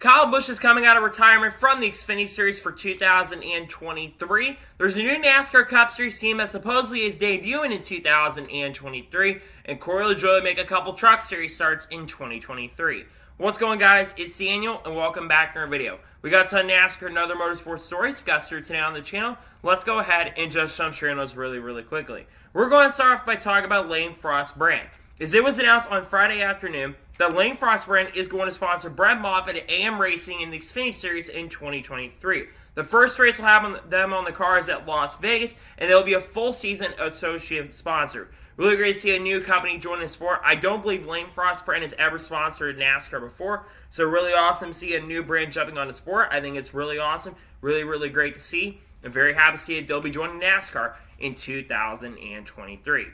Kyle Busch is coming out of retirement from the Xfinity Series for 2023. There's a new NASCAR Cup Series team that supposedly is debuting in 2023, and Corey LaJoie will make a couple Truck Series starts in 2023. What's going on, guys? It's Daniel, and welcome back to our video. We got a ton of NASCAR and other motorsports stories discussed here today on the channel. Let's go ahead and just jump straight on those really quickly. We're going to start off by talking about Lane Frost Brand. As it was announced on Friday afternoon, that Lane Frost Brand is going to sponsor Brett Moffitt at AM Racing in the Xfinity Series in 2023. The first race will have them on the cars at Las Vegas, and they'll be a full season associate sponsor. Really great to see a new company join the sport. I don't believe Lane Frost Brand has ever sponsored NASCAR before, so really awesome to see a new brand jumping on the sport. I think it's really awesome, really great to see. I'm very happy to see it. They'll be joining NASCAR in 2023.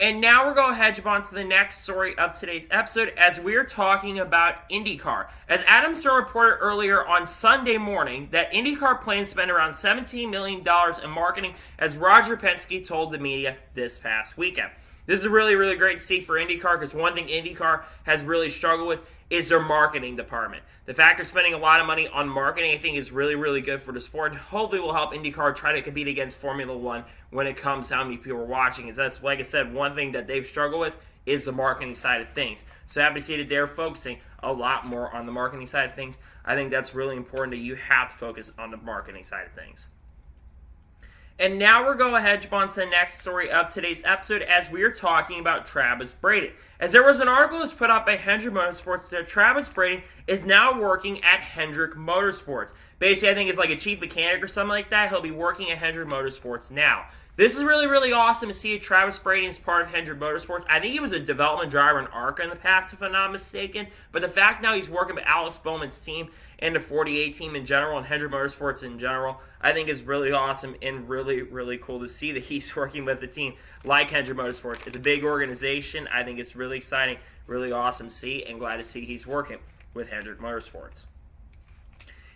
And now we're going to head on to the next story of today's episode as we're talking about IndyCar. As Adam Stern reported earlier on Sunday morning that IndyCar plans to spend around $17 million in marketing, as Roger Penske told the media this past weekend. This is really great to see for IndyCar, because one thing IndyCar has really struggled with is their marketing department. The fact they're spending a lot of money on marketing, I think, is really good for the sport, and hopefully will help IndyCar try to compete against Formula One when it comes to how many people are watching. That's, like I said, one thing that they've struggled with is the marketing side of things. So happy to see that they're focusing a lot more on the marketing side of things. I think that's really important, that you have to focus on the marketing side of things. And now we're going to head on to the next story of today's episode as we are talking about Travis Braden. As there was an article that was put out by Henderson Motorsports that Travis Braden is now working at Hendrick Motorsports. Basically, I think it's like a chief mechanic or something like that. He'll be working at Hendrick Motorsports now. This is really awesome to see Travis Braden as part of Hendrick Motorsports. I think he was a development driver in ARCA in the past, if I'm not mistaken. But the fact now he's working with Alex Bowman's team and the 48 team in general and Hendrick Motorsports in general, I think is really awesome and really cool to see that he's working with a team like Hendrick Motorsports. It's a big organization. I think it's really exciting, really awesome to see, and glad to see he's working with Hendrick Motorsports.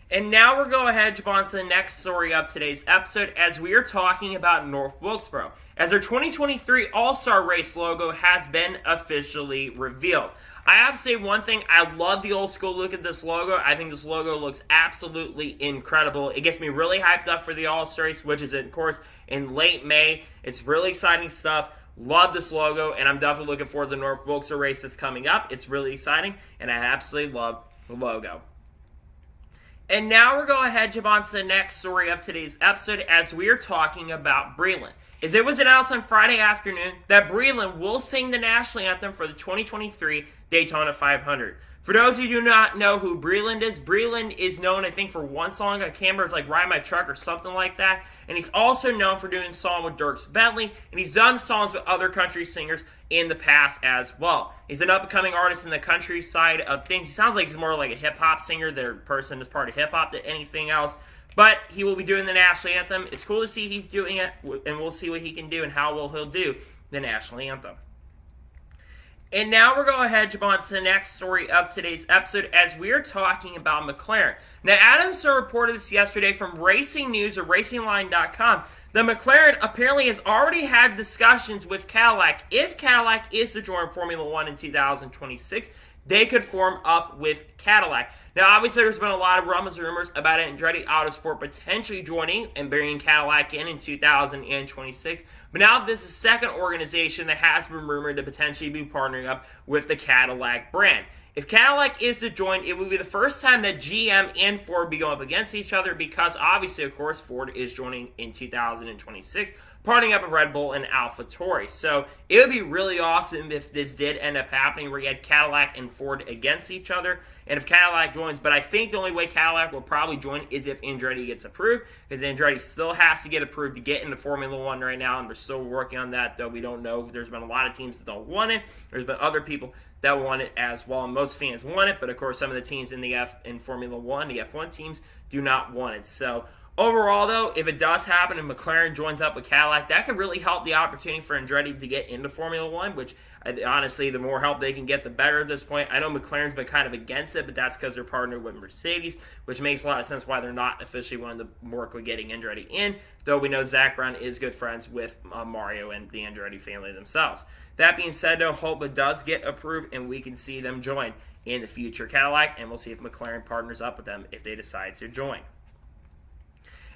And now we're going ahead to on to the next story of today's episode as we are talking about North Wilkesboro, as their 2023 All-Star Race logo has been officially revealed. I have to say one thing, I love the old school look of this logo. I think this logo looks absolutely incredible. It gets me really hyped up for the All-Star Race, which is, of course, in late May. It's really exciting stuff. Love this logo, and I'm definitely looking forward to the North Wilkesboro race that's coming up. It's really exciting, and I absolutely love the logo. And now we're going ahead to jump on to the next story of today's episode as we are talking about Breeland. As it was announced on Friday afternoon that Breeland will sing the national anthem for the 2023 Daytona 500. For those who do not know who Breeland is known, I think, for one song. I can't remember, it's like Ride My Truck or something like that. And he's also known for doing a song with Dierks Bentley, and he's done songs with other country singers in the past as well. He's an up-and-coming artist in the country side of things. He sounds like he's more like a hip-hop singer, their person is part of hip-hop than anything else. But he will be doing the national anthem. It's cool to see he's doing it, and we'll see what he can do and how well he'll do the national anthem. And now we're going ahead to jump on to the next story of today's episode as we are talking about McLaren. Now, Adam Stern reported this yesterday from Racing News or RacingLine.com that McLaren apparently has already had discussions with Cadillac. If Cadillac is to join Formula One in 2026, they could form up with Cadillac. Now, obviously, there's been a lot of rumors and rumors about Andretti Autosport potentially joining and bringing Cadillac in 2026. But now this is the second organization that has been rumored to potentially be partnering up with the Cadillac brand. If Cadillac is to join, it will be the first time that GM and Ford be going up against each other because, obviously, of course, Ford is joining in 2026, partnering up with Red Bull and AlphaTauri. So it would be really awesome if this did end up happening where you had Cadillac and Ford against each other. And if Cadillac joins, but I think the only way Cadillac will probably join is if Andretti gets approved, because Andretti still has to get approved to get into Formula One right now, and they're still working on that, though we don't know. There's been a lot of teams that don't want it. There's been other people that want it as well, and most fans want it, but of course some of the teams in Formula One, the F1 teams, do not want it. So overall, though, if it does happen and McLaren joins up with Cadillac, that could really help the opportunity for Andretti to get into Formula One, which honestly, the more help they can get, the better at this point. I know McLaren's been kind of against it, but that's because they're partnered with Mercedes, which makes a lot of sense why they're not officially wanting to work with getting Andretti in, though we know Zach Brown is good friends with Mario and the Andretti family themselves. That being said, though, hope it does get approved and we can see them join in the future Cadillac, and we'll see if McLaren partners up with them if they decide to join.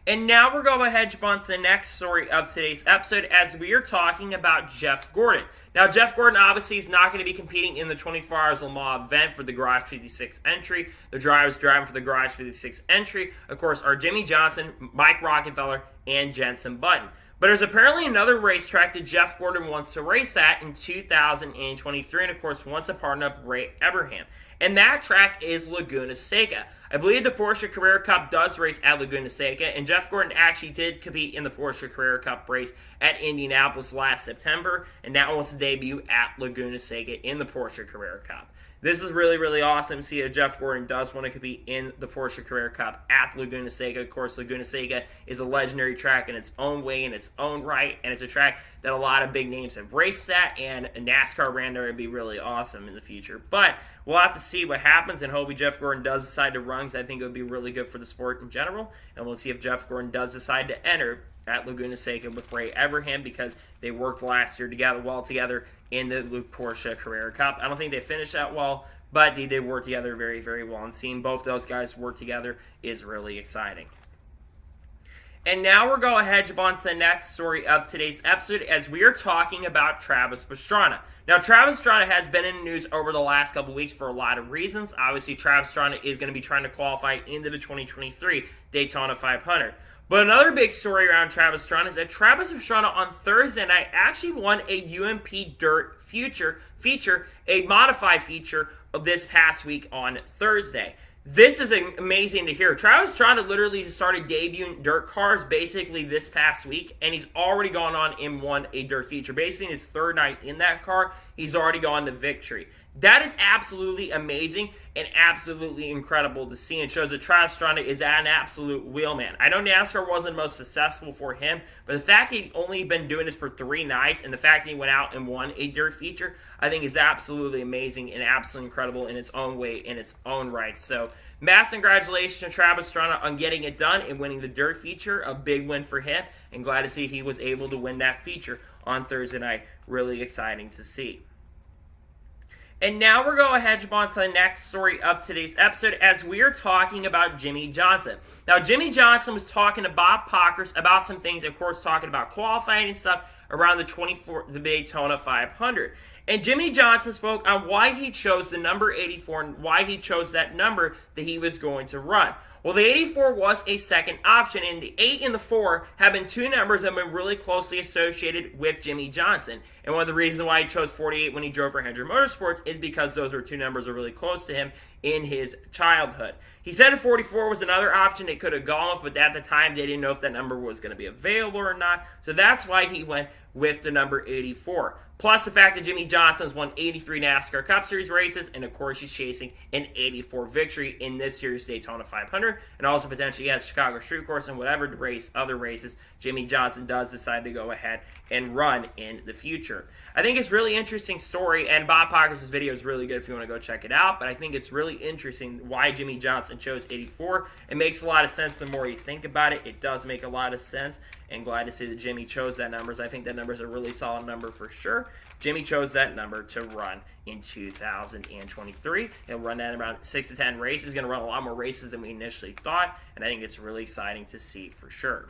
And now we're going to hedge on to the next story of today's episode as we are talking about Jeff Gordon. Now, Jeff Gordon obviously is not going to be competing in the 24 Hours of Le Mans event for the Garage 56 entry. The drivers driving for the Garage 56 entry, of course, are Jimmy Johnson, Mike Rockefeller, and Jenson Button. But there's apparently another racetrack that Jeff Gordon wants to race at in 2023, and of course wants to partner up Ray Abraham. And that track is Laguna Seca. I believe the Porsche Carrera Cup does race at Laguna Seca, and Jeff Gordon actually did compete in the Porsche Carrera Cup race at Indianapolis last September, and now wants to debut at Laguna Seca in the Porsche Carrera Cup. This is really, really awesome to see that Jeff Gordon does want to compete in the Porsche Carrera Cup at Laguna Seca. Of course, Laguna Seca is a legendary track in its own way, in its own right, and it's a track that a lot of big names have raced at, and a NASCAR ran there would be really awesome in the future. But we'll have to see what happens, and hopefully Jeff Gordon does decide to run, because I think it would be really good for the sport in general, and we'll see if Jeff Gordon does decide to enter at Laguna Seca with Ray Abraham, because they worked last year together in the Porsche Carrera Cup. I don't think they finished that well, but they did work together very, very well. And seeing both those guys work together is really exciting. And now we're going to hedge on to the next story of today's episode as we are talking about Travis Pastrana. Now, Travis Pastrana has been in the news over the last couple weeks for a lot of reasons. Obviously, Travis Pastrana is going to be trying to qualify into the 2023 Daytona 500. But another big story around Travis Pastrana is that Travis Pastrana on Thursday night actually won a UMP Dirt feature, a modified feature of this past week on Thursday. This is amazing to hear. Travis Pastrana literally just started debuting dirt cars basically this past week, and he's already gone on and won a dirt feature. Basically, in his third night in that car, he's already gone to victory. That is absolutely amazing and absolutely incredible to see, and shows that Travis Pastrana is an absolute wheelman. I know NASCAR wasn't most successful for him, but the fact that he's only been doing this for 3 nights, and the fact that he went out and won a dirt feature, I think is absolutely amazing and absolutely incredible in its own way, in its own right. So, massive congratulations to Travis Pastrana on getting it done and winning the dirt feature. A big win for him, and glad to see he was able to win that feature on Thursday night. Really exciting to see. And now we're going to hedge on to the next story of today's episode as we are talking about Jimmy Johnson. Now, Jimmy Johnson was talking to Bob Pockrass about some things, of course, talking about qualifying and stuff around the Daytona 500. And Jimmy Johnson spoke on why he chose the number 84 and why he chose that number that he was going to run. Well, the 84 was a second option, and the 8 and the 4 have been 2 numbers that have been really closely associated with Jimmy Johnson. And one of the reasons why he chose 48 when he drove for Henderson Motorsports is because those were 2 numbers that were really close to him in his childhood. He said a 44 was another option they could have gone with, but at the time they didn't know if that number was going to be available or not. So that's why he went with the number 84. Plus the fact that Jimmy Johnson's won 83 NASCAR Cup Series races, and of course he's chasing an 84 victory in this year's Daytona 500, and also potentially at Chicago Street Course and whatever other races Jimmy Johnson does decide to go ahead and run in the future. I think it's a really interesting story, and Bob Pockrass' video is really good if you want to go check it out, but I think it's really interesting why Jimmy Johnson chose 84. It makes a lot of sense the more you think about it. It does make a lot of sense, and glad to see that Jimmy chose that number. I think that number is a really solid number for sure. Jimmy chose that number to run in 2023. He'll run that in around 6 to 10 races. He's going to run a lot more races than we initially thought, and I think it's really exciting to see for sure.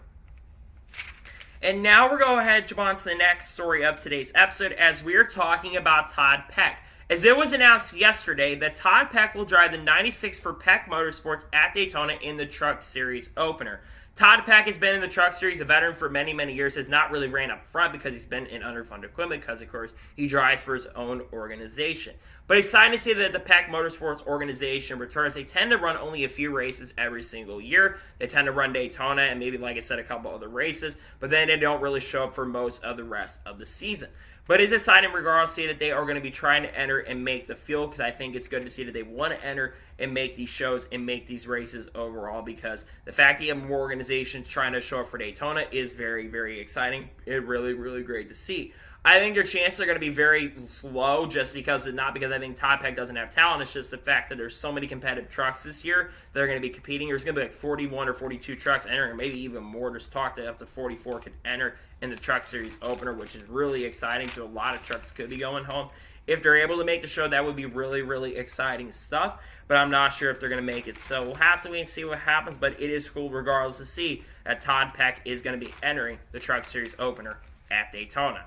And now we're going to head on to the next story of today's episode as we are talking about Todd Peck. As it was announced yesterday that Todd Peck will drive the 96 for Peck Motorsports at Daytona in the Truck Series opener. Todd Peck has been in the Truck Series, a veteran for many, many years, has not really ran up front because he's been in underfunded equipment because, of course, he drives for his own organization. But it's exciting to see that the Peck Motorsports organization returns. They tend to run only a few races every single year. They tend to run Daytona and maybe, like I said, a couple other races, but then they don't really show up for most of the rest of the season. But it's exciting regardless to see that they are going to be trying to enter and make the field, because I think it's good to see that they want to enter and make these shows and make these races overall, because the fact that you have more organizations trying to show up for Daytona is very, very exciting. It's really, really great to see. I think their chances are going to be very slow, just because, not because I think Todd Peck doesn't have talent. It's just the fact that there's so many competitive trucks this year that are going to be competing. There's going to be like 41 or 42 trucks entering, maybe even more. There's talk that up to 44 could enter in the Truck Series opener, which is really exciting. So a lot of trucks could be going home If they're able to make the show, that would be really, really exciting stuff. But I'm not sure if they're going to make it. So we'll have to wait and see what happens. But it is cool regardless to see that Todd Peck is going to be entering the Truck Series opener at Daytona.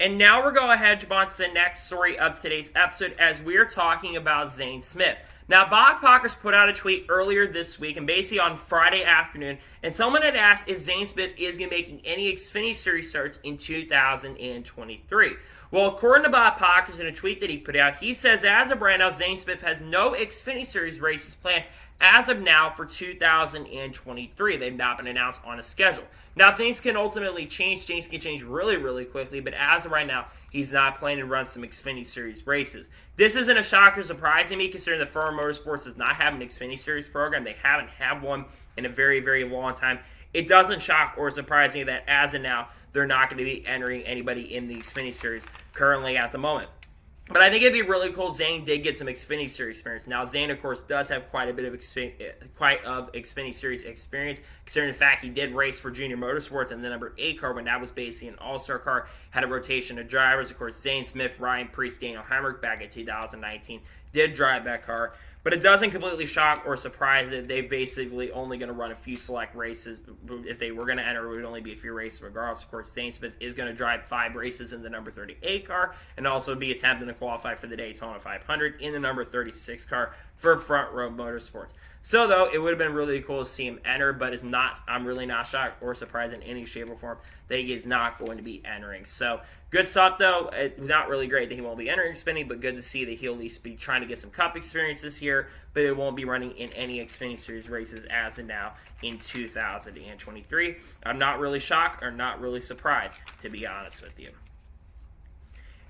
And now we're going ahead to jump on to the next story of today's episode as we're talking about Zane Smith. Now, Bob Pockers put out a tweet earlier this week and basically on Friday afternoon, and someone had asked if Zane Smith is going to be making any Xfinity Series starts in 2023. Well, according to Bob Pockers in a tweet that he put out, he says as of right now, Zane Smith has no Xfinity Series races planned as of now for 2023. They've not been announced on a schedule. Now, things can ultimately change. Things can change really, really quickly, but as of right now, he's not planning to run some Xfinity Series races. This isn't a shocker or surprise to me, considering the FRS Motorsports does not have an Xfinity Series program. They haven't had one in a very, very long time. It doesn't shock or surprise me that as of now, they're not going to be entering anybody in the Xfinity Series currently at the moment. But I think it'd be really cool. Zane did get some Xfinity Series experience. Now, Zane, of course, does have quite a bit of Xfinity Series experience, considering the fact he did race for Junior Motorsports in the number 8 car when that was basically an all-star car, had a rotation of drivers. Of course, Zane Smith, Ryan Preece, Daniel Hemrick back in 2019 did drive that car. But it doesn't completely shock or surprise that they basically only going to run a few select races. If they were going to enter, it would only be a few races regardless. Of course, Zane Smith is going to drive 5 races in the number 38 car and also be attempting to qualify for the Daytona 500 in the number 36 car for Front Row Motorsports. So, though, it would have been really cool to see him enter, but I'm really not shocked or surprised in any shape or form that he is not going to be entering. So, good stuff, though. It's not really great that he won't be entering Xfinity, but good to see that he'll at least be trying to get some Cup experience this year, but it won't be running in any Xfinity Series races as of now in 2023. I'm not really shocked or not really surprised, to be honest with you.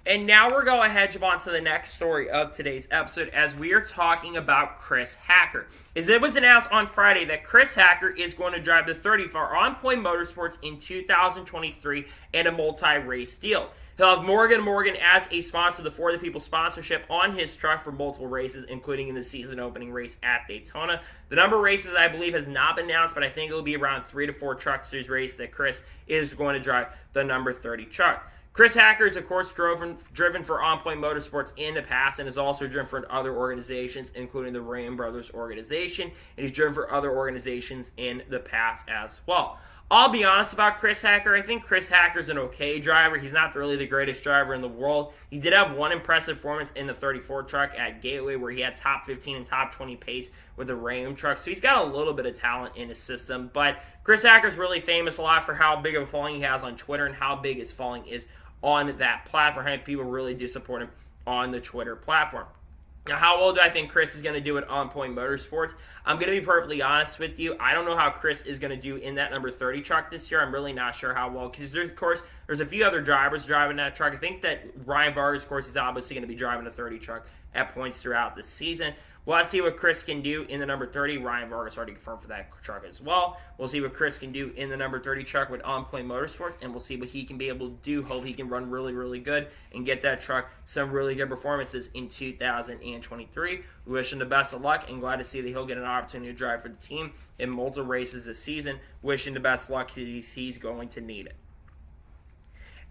And now we're going ahead to jump on to the next story of today's episode as we are talking about Chris Hacker. As it was announced on Friday that Chris Hacker is going to drive the 30 for On Point Motorsports in 2023 in a multi-race deal. He'll have Morgan Morgan as a sponsor, the For the People sponsorship on his truck for multiple races, including in the season opening race at Daytona. The number of races, I believe, has not been announced, but I think it will be around 3 to 4 Truck Series races that Chris is going to drive the number 30 truck. Chris Hacker is, of course, driven for On Point Motorsports in the past and is also driven for other organizations, including the Ram Brothers organization, and he's driven for other organizations in the past as well. I'll be honest about Chris Hacker. I think Chris Hacker's an okay driver. He's not really the greatest driver in the world. He did have one impressive performance in the 34 truck at Gateway where he had top 15 and top 20 pace with the Ram truck. So he's got a little bit of talent in his system. But Chris Hacker's really famous a lot for how big of a following he has on Twitter and how big his following is on that platform. I think people really do support him on the Twitter platform. Now, how well do I think Chris is going to do at On Point Motorsports? I'm going to be perfectly honest with you. I don't know how Chris is going to do in that number 30 truck this year. I'm really not sure how well, because there's a few other drivers driving that truck. I think that Ryan Vargas, of course, is obviously going to be driving a 30 truck at points throughout the season. We'll see what Chris can do in the number 30. Ryan Vargas already confirmed for that truck as well. We'll see what Chris can do in the number 30 truck with On Point Motorsports, and we'll see what he can be able to do. Hope he can run really, really good and get that truck some really good performances in 2023. We wish him the best of luck and glad to see that he'll get an opportunity to drive for the team in multiple races this season. Wishing the best luck. He's going to need it.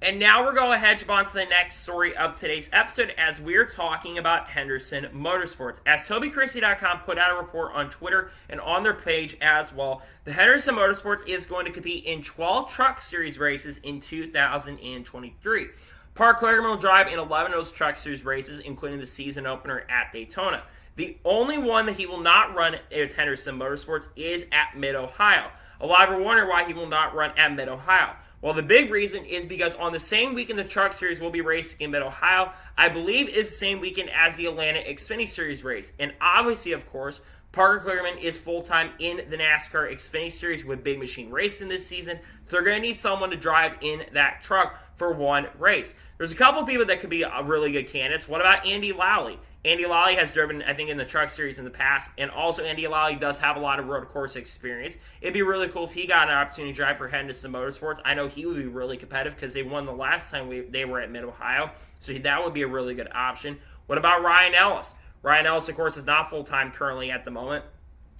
And now we're going ahead to jump on to the next story of today's episode as we're talking about Henderson Motorsports. As TobyChristie.com put out a report on Twitter and on their page as well, the Henderson Motorsports is going to compete in 12 Truck Series races in 2023. Park Kligerman will drive in 11 of those Truck Series races, including the season opener at Daytona. The only one that he will not run at Henderson Motorsports is at Mid-Ohio. A lot of you wonder why he will not run at Mid-Ohio. Well, the big reason is because on the same weekend the Truck Series will be racing in Mid-Ohio, I believe is the same weekend as the Atlanta Xfinity Series race. And obviously, of course, Parker Kligerman is full-time in the NASCAR Xfinity Series with Big Machine Racing this season, so they're going to need someone to drive in that truck for one race. There's a couple people that could be really good candidates. What about Andy Lally? Andy Lally has driven, I think, in the Truck Series in the past, and also Andy Lally does have a lot of road course experience. It'd be really cool if he got an opportunity to drive for Henderson Motorsports. I know he would be really competitive because they won the last time they were at Mid-Ohio, so that would be a really good option. What about Ryan Ellis? Ryan Ellis, of course, is not full-time currently at the moment.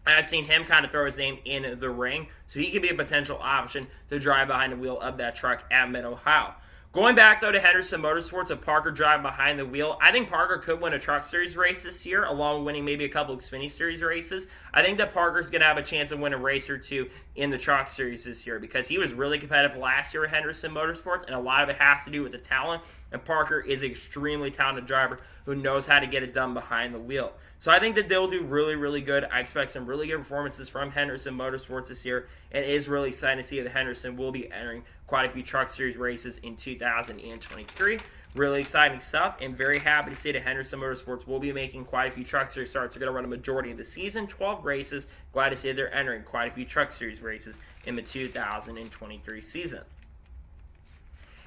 And I've seen him kind of throw his name in the ring, so he could be a potential option to drive behind the wheel of that truck at Mid-Ohio. Going back, though, to Henderson Motorsports with Parker driving behind the wheel, I think Parker could win a Truck Series race this year, along with winning maybe a couple Xfinity Series races. I think that Parker's going to have a chance of winning a race or two in the Truck Series this year because he was really competitive last year at Henderson Motorsports, and a lot of it has to do with the talent, and Parker is an extremely talented driver who knows how to get it done behind the wheel. So I think that they'll do really, really good. I expect some really good performances from Henderson Motorsports this year, and it is really exciting to see that Henderson will be entering quite a few Truck Series races in 2023. Really exciting stuff, and very happy to see that Henderson Motorsports will be making quite a few Truck Series starts. They're going to run a majority of the season, 12 races. Glad to see that they're entering quite a few Truck Series races in the 2023 season.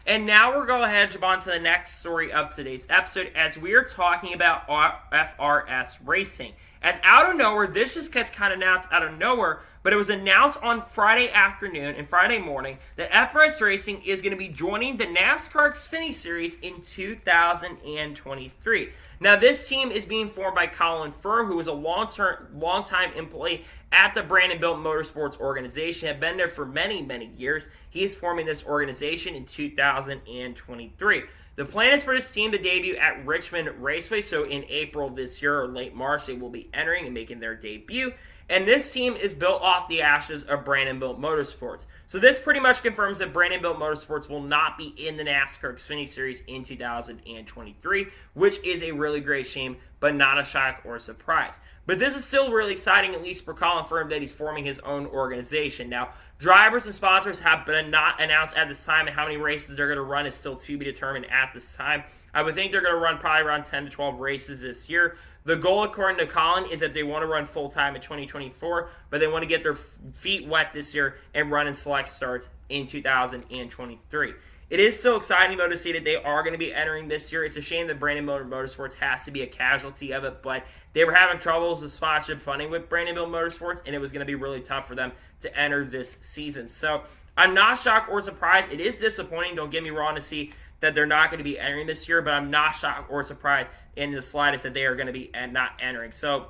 And now we're going to head on to the next story of today's episode as we are talking about FRS Racing. As out of nowhere, this just gets kind of announced out of nowhere, but it was announced on Friday afternoon and Friday morning that FRS Racing is going to be joining the NASCAR Xfinity Series in 2023. Now, this team is being formed by Colin Firm, who is a long-time employee at the Braden Motorsports organization, had been there for many, many years. He is forming this organization in 2023. The plan is for this team to debut at Richmond Raceway, so in April this year or late March, they will be entering and making their debut. And this team is built off the ashes of Braden Motorsports. So this pretty much confirms that Braden Motorsports will not be in the NASCAR Xfinity Series in 2023, which is a really great shame, but not a shock or a surprise. But this is still really exciting, at least for Colin Firm, that he's forming his own organization. Now, drivers and sponsors have been not announced at this time, and how many races they're going to run is still to be determined at this time. I would think they're going to run probably around 10 to 12 races this year. The goal, according to Colin, is that they want to run full-time in 2024, but they want to get their feet wet this year and run in select starts in 2023. It is so exciting, though, to see that they are going to be entering this year. It's a shame that Braden Motorsports has to be a casualty of it, but they were having troubles with sponsorship funding with Braden Motorsports, and it was going to be really tough for them to enter this season. So I'm not shocked or surprised. It is disappointing, don't get me wrong, to see that they're not going to be entering this year, but I'm not shocked or surprised in the slightest that they are going to be not entering. So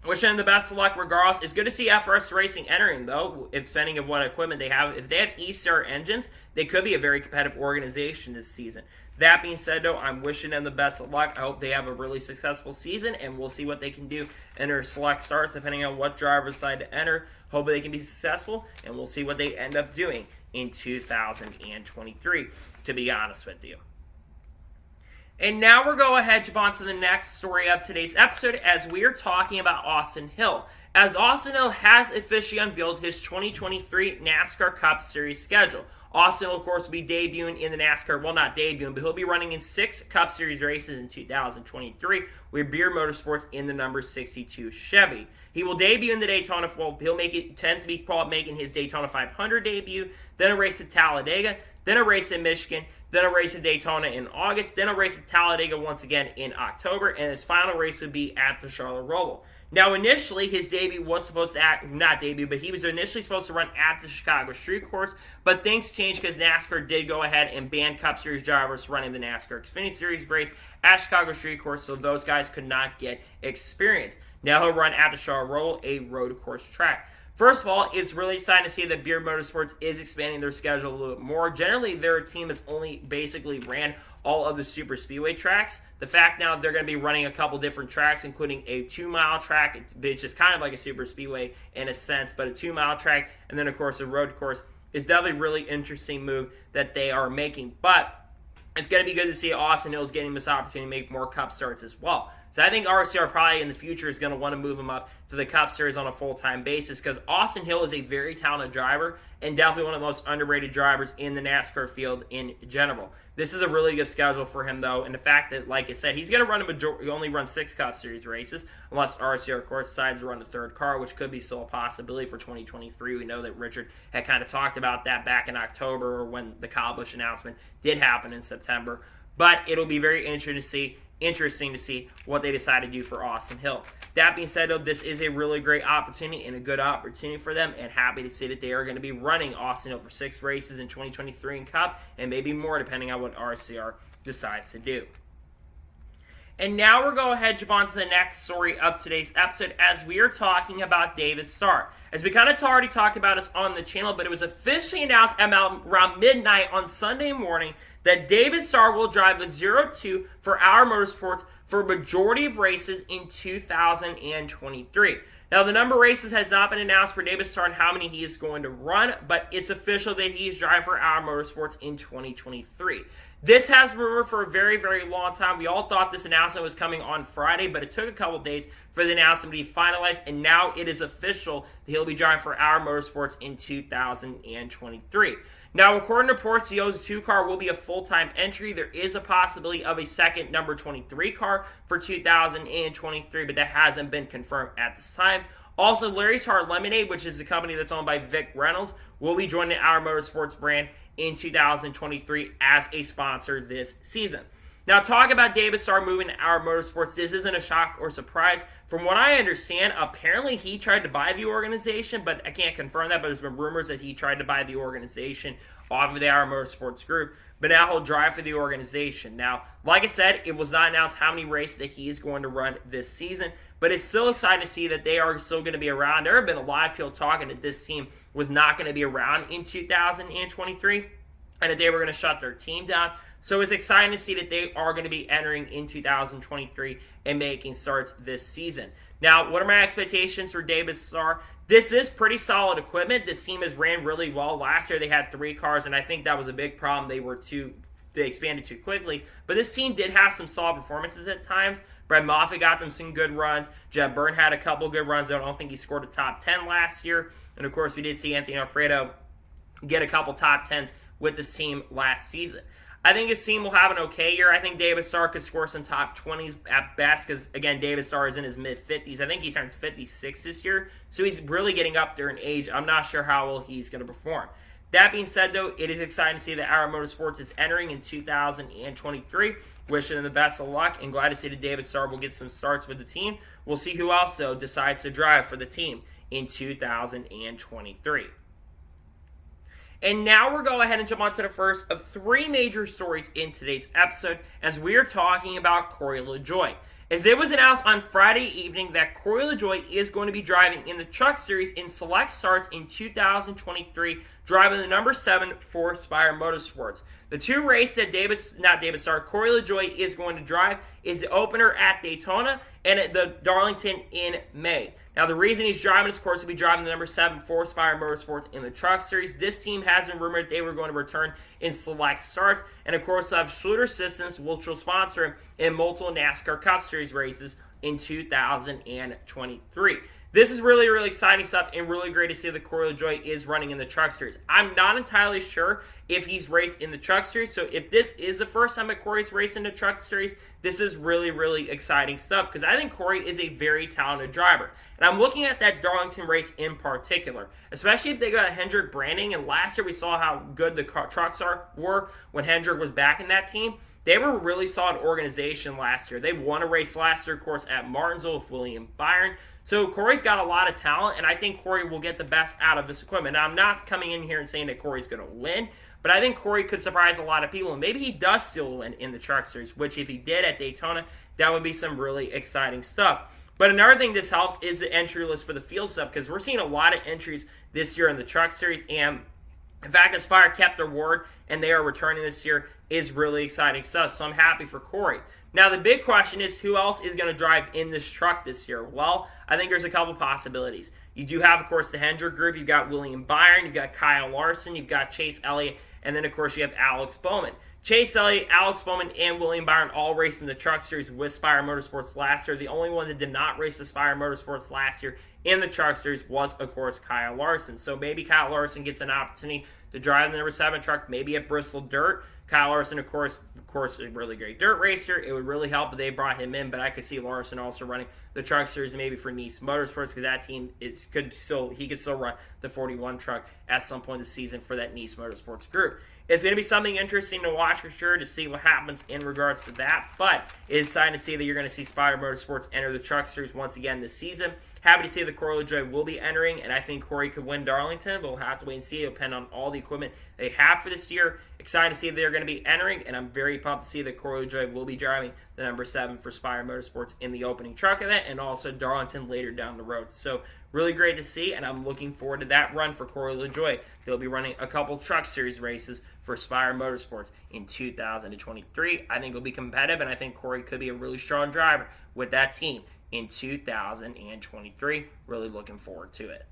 wishing them the best of luck regardless. It's good to see FRS Racing entering, though, depending on what equipment they have. If they have ECR engines, they could be a very competitive organization this season. That being said, though, I'm wishing them the best of luck. I hope they have a really successful season, and we'll see what they can do in their select starts, depending on what drivers decide to enter. Hope they can be successful, and we'll see what they end up doing in 2023, to be honest with you. And now we're going ahead to on to the next story of today's episode as we are talking about Austin Hill. As Austin Hill has officially unveiled his 2023 NASCAR Cup Series schedule. Austin will, of course, be debuting in the NASCAR, well, not debuting, but he'll be running in 6 Cup Series races in 2023 with Beard Motorsports in the number 62 Chevy. He will debut in the Daytona, well, he'll tend to be making his Daytona 500 debut, then a race at Talladega, then a race in Michigan, then a race at Daytona in August, then a race at Talladega once again in October, and his final race would be at the Charlotte Roval. Now, initially, his debut was supposed to he was initially supposed to run at the Chicago Street Course, but things changed because NASCAR did go ahead and ban Cup Series drivers running the NASCAR Xfinity Series race at Chicago Street Course, so those guys could not get experience. Now he'll run at the Charlotte Roval, a road course track. First of all, it's really exciting to see that Beard Motorsports is expanding their schedule a little bit more. Generally, their team has only basically ran all of the super speedway tracks. The fact now they're going to be running a couple different tracks, including a 2-mile track, which is kind of like a super speedway in a sense, but a 2-mile track, and then, of course, a road course is definitely a really interesting move that they are making. But it's going to be good to see Austin Hills getting this opportunity to make more Cup starts as well. So I think RCR probably in the future is going to want to move him up to the Cup Series on a full-time basis because Austin Hill is a very talented driver and definitely one of the most underrated drivers in the NASCAR field in general. This is a really good schedule for him, though, and the fact that, like I said, he's going to only run 6 Cup Series races unless RCR, of course, decides to run the third car, which could be still a possibility for 2023. We know that Richard had kind of talked about that back in October or when the Kyle Busch announcement did happen in September. But it'll be very interesting to see what they decide to do for Austin Hill. That being said, though, this is a really great opportunity and a good opportunity for them, and happy to see that they are going to be running Austin Hill for 6 races in 2023 in Cup, and maybe more depending on what RCR decides to do. And now we're going ahead and jump on to the next story of today's episode as we are talking about David Starr. As we kind of already talked about this on the channel, but it was officially announced around midnight on Sunday morning that David Starr will drive a 02 for Our Motorsports for a majority of races in 2023. Now, the number of races has not been announced for David Starr and how many he is going to run, but it's official that he is driving for Our Motorsports in 2023. This has been rumored for a very, very long time. We all thought this announcement was coming on Friday, but it took a couple days for the announcement to be finalized, and now it is official that he'll be driving for Our Motorsports in 2023. Now, according to reports, the 02 car will be a full-time entry. There is a possibility of a second number 23 car for 2023, but that hasn't been confirmed at this time. Also, Larry's Hard Lemonade, which is a company that's owned by Vic Reynolds, will be joining Our Motorsports brand in 2023 as a sponsor this season. Now, talk about David Starr moving to Our Motorsports. This isn't a shock or surprise. From what I understand, apparently he tried to buy the organization, but I can't confirm that, but there's been rumors that he tried to buy the organization off of the Our Motorsports group, but now he'll drive for the organization. Now, like I said, it was not announced how many races that he is going to run this season, but it's still exciting to see that they are still going to be around. There have been a lot of people talking that this team was not going to be around in 2023 and that they were going to shut their team down. So it's exciting to see that they are going to be entering in 2023 and making starts this season. Now, what are my expectations for David Starr? This is pretty solid equipment. This team has ran really well. Last year they had 3 cars, and I think that was a big problem. They expanded too quickly. But this team did have some solid performances at times. Brett Moffitt got them some good runs. Jeb Byrne had a couple good runs. I don't think he scored a top 10 last year. And, of course, we did see Anthony Alfredo get a couple top 10s with this team last season. I think his team will have an okay year. I think David Starr could score some top 20s at best because, again, David Starr is in his mid-50s. I think he turns 56 this year, so he's really getting up there in age. I'm not sure how well he's going to perform. That being said, though, it is exciting to see that Our Motorsports is entering in 2023. Wishing him the best of luck, and glad to see that David Starr will get some starts with the team. We'll see who else, though, decides to drive for the team in 2023. And now we're going ahead and jump on to the first of 3 major stories in today's episode as we are talking about Corey LaJoie. As it was announced on Friday evening that Corey LaJoie is going to be driving in the Truck Series in select starts in 2023, driving the number 7 for Spire Motorsports. The 2 races that Corey LaJoie is going to drive is the opener at Daytona and at the Darlington in May. Now, the reason he's driving, of course, will be driving the number 7 for Spire Motorsports in the Truck Series. This team has been rumored they were going to return in select starts. And, of course, have Schluter Systems, which will sponsor him in multiple NASCAR Cup Series races in 2023. This is really, really exciting stuff and really great to see that Corey LaJoie is running in the Truck Series. I'm not entirely sure if he's raced in the Truck Series, so if this is the first time that Corey's raced in the Truck Series, this is really, really exciting stuff because I think Corey is a very talented driver. And I'm looking at that Darlington race in particular, especially if they got a Hendrick branding, and last year we saw how good the trucks were when Hendrick was back in that team. They were a really solid organization last year. They won a race last year, of course, at Martinsville with William Byron. So Corey's got a lot of talent, and I think Corey will get the best out of this equipment. Now, I'm not coming in here and saying that Corey's going to win, but I think Corey could surprise a lot of people, and maybe he does still win in the Truck Series, which if he did at Daytona, that would be some really exciting stuff. But another thing this helps is the entry list for the field stuff, because we're seeing a lot of entries this year in the Truck Series, and the fact that Spire kept their word and they are returning this year is really exciting stuff, so I'm happy for Corey. Now, the big question is who else is going to drive in this truck this year? Well, I think there's a couple possibilities. You do have, of course, the Hendrick group. You've got William Byron. You've got Kyle Larson. You've got Chase Elliott. And then, of course, you have Alex Bowman. Chase Elliott, Alex Bowman, and William Byron all raced in the Truck Series with Spire Motorsports last year. The only one that did not race the Spire Motorsports last year in the Truck Series was, of course, Kyle Larson. So maybe Kyle Larson gets an opportunity to drive the number 7 truck, maybe at Bristol Dirt. Kyle Larson, of course, a really great dirt racer. It would really help if they brought him in, but I could see Larson also running the Truck Series maybe for Nice Motorsports because that team he could still run the 41 truck at some point this season for that Nice Motorsports group. It's going to be something interesting to watch for sure to see what happens in regards to that, but it's exciting to see that you're going to see Spire Motorsports enter the Truck Series once again this season. Happy to see that Corey LaJoie will be entering, and I think Corey could win Darlington, but we'll have to wait and see. It'll depend on all the equipment they have for this year. Excited to see that they're going to be entering, and I'm very pumped to see that Corey LaJoie will be driving the number 7 for Spire Motorsports in the opening truck event, and also Darlington later down the road. So really great to see, and I'm looking forward to that run for Corey LaJoie. They'll be running a couple Truck Series races for Spire Motorsports in 2023. I think it'll be competitive, and I think Corey could be a really strong driver with that team in 2023. Really looking forward to it.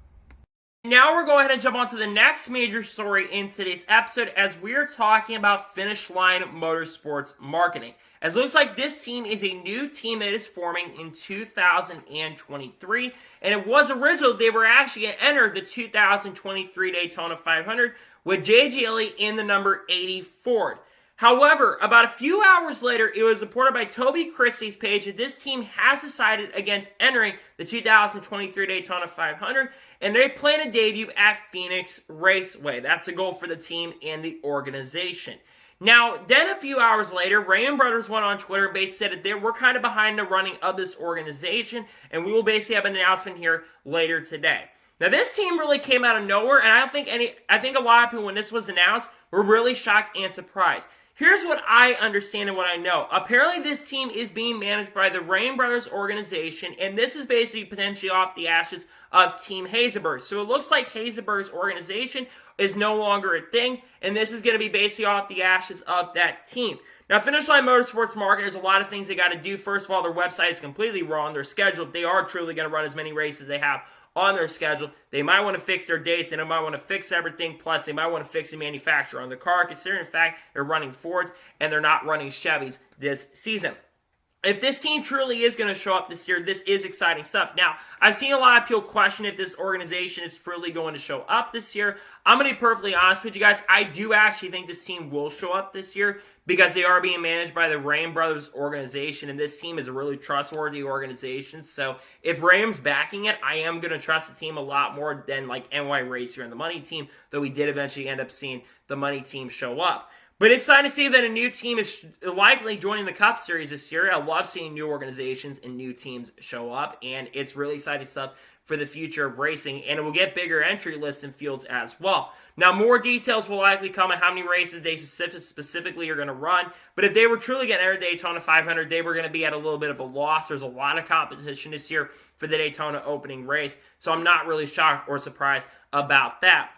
Now we're going ahead and jump on to the next major story in today's episode as we're talking about Finish Line Motorsports Marketing. As it looks like this team is a new team that is forming in 2023, and it was original. They were actually going to enter the 2023 Daytona 500 with J.J. Elley in the number 80 Ford. However, about a few hours later, it was reported by Toby Chrisley's page that this team has decided against entering the 2023 Daytona 500, and they plan to debut at Phoenix Raceway. That's the goal for the team and the organization. Now, then a few hours later, Raymond Brothers went on Twitter and basically said that they were kind of behind the running of this organization, and we will basically have an announcement here later today. Now, this team really came out of nowhere, and I think a lot of people, when this was announced, were really shocked and surprised. Here's what I understand and what I know. Apparently, this team is being managed by the Rain Brothers organization, and this is basically potentially off the ashes of Team Hazelberg. So it looks like Hazelberg's organization is no longer a thing, and this is going to be basically off the ashes of that team. Now, Finish Line Motorsports Marketing, there's a lot of things they got to do. First of all, their website is completely wrong. Their schedule, they are truly going to run as many races as they have on their schedule. They might want to fix their dates, and they might want to fix everything, plus they might want to fix the manufacturer on the car, considering the fact they're running Fords and they're not running Chevys this season. If this team truly is going to show up this year, this is exciting stuff. Now, I've seen a lot of people question if this organization is truly going to show up this year. I'm going to be perfectly honest with you guys. I do actually think this team will show up this year because they are being managed by the Rain Brothers organization, and this team is a really trustworthy organization. So if Ram's backing it, I am going to trust the team a lot more than like NY Racer and the Money Team, though we did eventually end up seeing the Money Team show up. But it's exciting to see that a new team is likely joining the Cup Series this year. I love seeing new organizations and new teams show up, and it's really exciting stuff for the future of racing, and it will get bigger entry lists and fields as well. Now, more details will likely come on how many races they specifically are going to run, but if they were truly going to enter the Daytona 500, they were going to be at a little bit of a loss. There's a lot of competition this year for the Daytona opening race, so I'm not really shocked or surprised about that.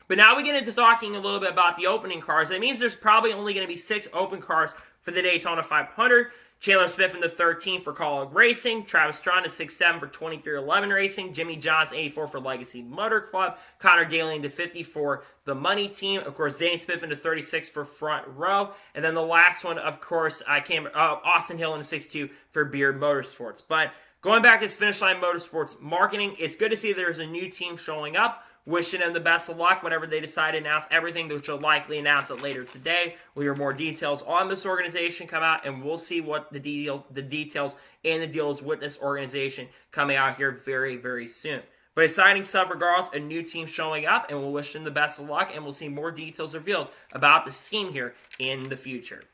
But now we get into talking a little bit about the opening cars. That means there's probably only going to be 6 open cars for the Daytona 500. Chandler Smith in the 13 for Kellogg Racing. Travis Strong is 6'7 for 2311 Racing. Jimmy Johns 84 for Legacy Motor Club. Connor Daly in the 50 for the Money Team. Of course, Zane Smith in the 36 for Front Row. And then the last one, of course, Austin Hill in the 62 for Beard Motorsports. But going back to this Finish Line Motorsports Marketing, it's good to see there's a new team showing up. Wishing them the best of luck whenever they decide to announce everything, which will likely announce it later today. We'll hear more details on this organization come out, and we'll see what the details and the deals with this organization coming out here very, very soon. But exciting stuff regardless, a new team showing up, and we'll wish them the best of luck, and we'll see more details revealed about this team here in the future.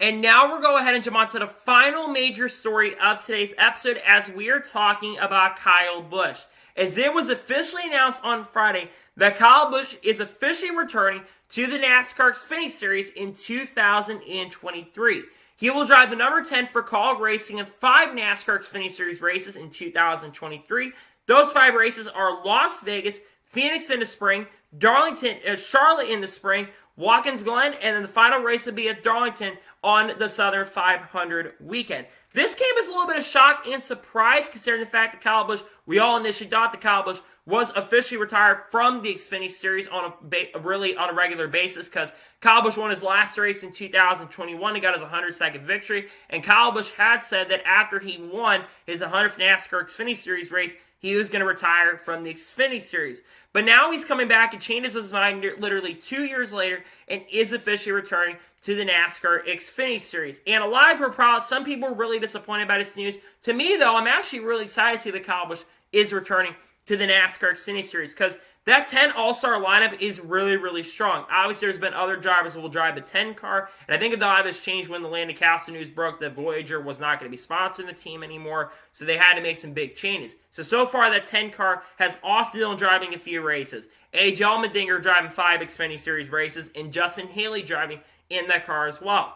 And now we're going ahead and jump on to the final major story of today's episode as we are talking about Kyle Busch. As it was officially announced on Friday that Kyle Busch is officially returning to the NASCAR Xfinity Series in 2023. He will drive the number 10 for Kellogg Racing in 5 NASCAR Xfinity Series races in 2023. Those 5 races are Las Vegas, Phoenix in the spring, Charlotte in the spring, Watkins Glen, and then the final race will be at Darlington on the Southern 500 weekend. This came as a little bit of shock and surprise considering the fact that Kyle Busch, we all initially thought that Kyle Busch was officially retired from the Xfinity Series on a regular basis because Kyle Busch won his last race in 2021. He got his 102nd victory, and Kyle Busch had said that after he won his 100th NASCAR Xfinity Series race, he was going to retire from the Xfinity Series. But now he's coming back and changes his mind literally 2 years later and is officially returning to the NASCAR Xfinity Series. And a lot of people are proud. Some people are really disappointed by this news. To me, though, I'm actually really excited to see that Kyle Busch is returning to the NASCAR Xfinity Series because that 10 All-Star lineup is really, really strong. Obviously, there's been other drivers who will drive the 10 car, and I think the lineup has changed when the Landon Castle news broke that Voyager was not going to be sponsoring the team anymore, so they had to make some big changes. So far, that 10 car has Austin Dillon driving a few races, A.J. Allmendinger driving 5 Xfinity Series races, and Justin Haley driving in that car as well.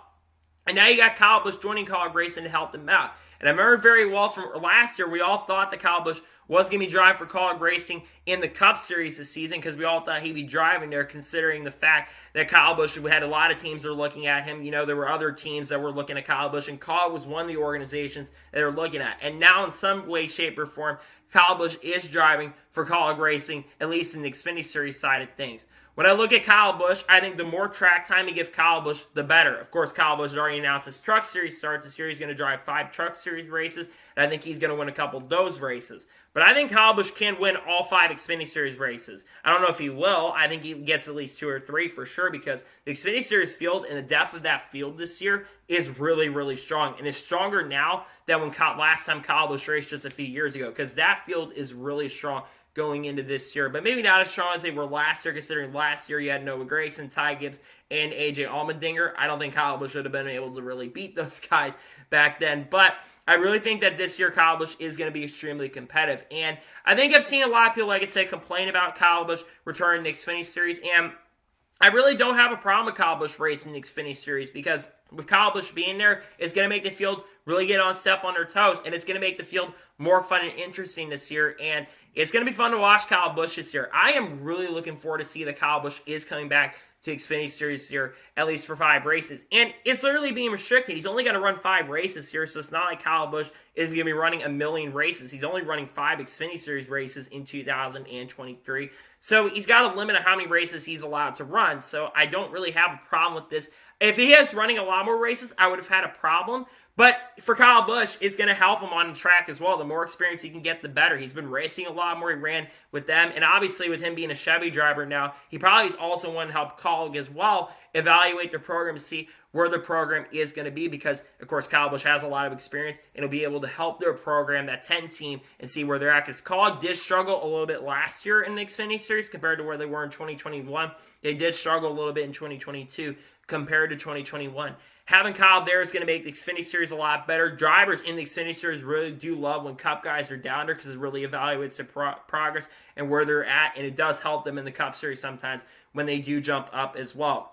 And now you got Kyle Busch joining Kaulig Racing to help them out. And I remember very well from last year, we all thought that Kyle Busch was going to be driving for Kaulig Racing in the Cup Series this season because we all thought he'd be driving there, considering the fact that Kyle Busch had a lot of teams that were looking at him. There were other teams that were looking at Kyle Busch, and Kaulig was one of the organizations that they were looking at. And now, in some way, shape, or form, Kyle Busch is driving for Kaulig Racing, at least in the Xfinity Series side of things. When I look at Kyle Busch, I think the more track time you give Kyle Busch, the better. Of course, Kyle Busch has already announced his Truck Series starts. This year he's going to drive 5 Truck Series races, and I think he's going to win a couple of those races. But I think Kyle Busch can win all 5 Xfinity Series races. I don't know if he will. I think he gets at least 2 or 3 for sure, because the Xfinity Series field and the depth of that field this year is really, really strong. And it's stronger now than when last time Kyle Busch raced just a few years ago, because that field is really strong going into this year, but maybe not as strong as they were last year, considering last year you had Noah Gragson, Ty Gibbs, and AJ Allmendinger. I don't think Kyle Busch should have been able to really beat those guys back then, but I really think that this year Kyle Busch is going to be extremely competitive. And I think I've seen a lot of people, like I said, complain about Kyle Busch returning to the Xfinity Series, and I really don't have a problem with Kyle Busch racing the Xfinity Series, because with Kyle Busch being there, it's going to make the field really step on their toes, and it's going to make the field more fun and interesting this year, and it's going to be fun to watch Kyle Busch this year. I am really looking forward to see that Kyle Busch is coming back to Xfinity Series here, at least for 5 races. And it's literally being restricted. He's only going to run 5 races here, so it's not like Kyle Busch is going to be running a million races. He's only running 5 Xfinity Series races in 2023. So he's got a limit of how many races he's allowed to run, so I don't really have a problem with this. If he is running a lot more races, I would have had a problem. But for Kyle Busch, it's going to help him on the track as well. The more experience he can get, the better. He's been racing a lot more. He ran with them. And obviously, with him being a Chevy driver now, he probably is also wanting to help Kaulig as well evaluate the program to see where the program is going to be, because, of course, Kyle Busch has a lot of experience, and he'll be able to help their program, that 10 team, and see where they're at. Because Kaulig did struggle a little bit last year in the Xfinity Series compared to where they were in 2021. They did struggle a little bit in 2022 compared to 2021. Having Kyle there is going to make the Xfinity Series a lot better. Drivers in the Xfinity Series really do love when Cup guys are down there, because it really evaluates their progress and where they're at, and it does help them in the Cup Series sometimes when they do jump up as well.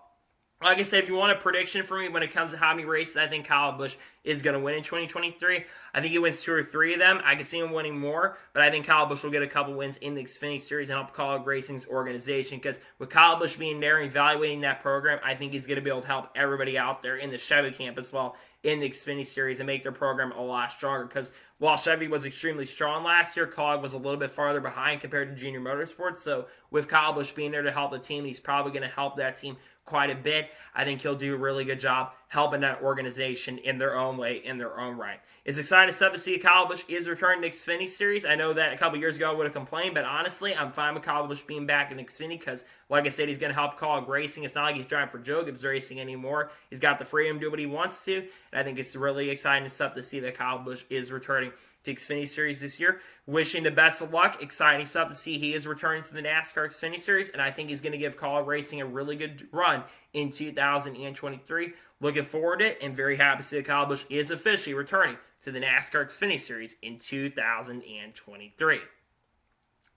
Like I said, if you want a prediction for me when it comes to how many races I think Kyle Busch is going to win in 2023, I think he wins 2 or 3 of them. I could see him winning more, but I think Kyle Busch will get a couple wins in the Xfinity Series and help Kaulig Racing's organization, because with Kyle Busch being there and evaluating that program, I think he's going to be able to help everybody out there in the Chevy camp as well in the Xfinity Series and make their program a lot stronger, because while Chevy was extremely strong last year, Kaulig was a little bit farther behind compared to Junior Motorsports. So with Kyle Busch being there to help the team, he's probably going to help that team quite a bit. I think he'll do a really good job helping that organization in their own way, in their own right. It's exciting stuff to see Kyle Busch is returning to Xfinity Series. I know that a couple years ago I would have complained, but honestly, I'm fine with Kyle Busch being back in Xfinity, because, like I said, he's going to help Kaulig Racing. It's not like he's driving for Joe Gibbs Racing anymore. He's got the freedom to do what he wants to, and I think it's really exciting stuff to see that Kyle Busch is returning to Xfinity Series this year. Wishing the best of luck. Exciting stuff to see he is returning to the NASCAR Xfinity Series, and I think he's going to give Kaulig Racing a really good run in 2023. Looking forward to it, and very happy to see that Kyle Busch is officially returning to the NASCAR Xfinity Series in 2023.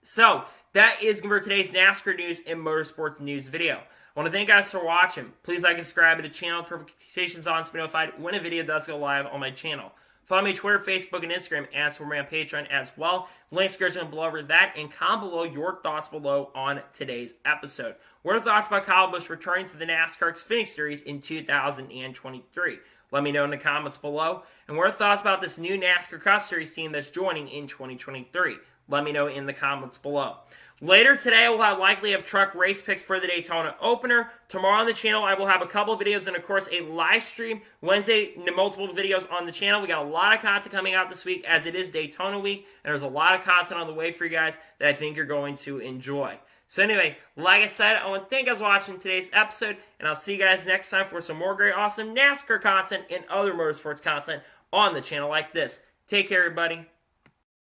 So, that is for today's NASCAR news and motorsports news video. I want to thank you guys for watching. Please like and subscribe to the channel. Notifications on to be notified when a video does go live on my channel. Follow me on Twitter, Facebook, and Instagram, and support me on Patreon as well. Links are below over that, and comment below your thoughts below on today's episode. What are your thoughts about Kyle Busch returning to the NASCAR Xfinity Series in 2023? Let me know in the comments below. And what are your thoughts about this new NASCAR Cup Series team that's joining in 2023? Let me know in the comments below. Later today, I will likely have truck race picks for the Daytona opener. Tomorrow on the channel, I will have a couple videos and, of course, a live stream. Wednesday, multiple videos on the channel. We got a lot of content coming out this week, as it is Daytona week, and there's a lot of content on the way for you guys that I think you're going to enjoy. So anyway, like I said, I want to thank you guys for watching today's episode, and I'll see you guys next time for some more great, awesome NASCAR content and other motorsports content on the channel like this. Take care, everybody.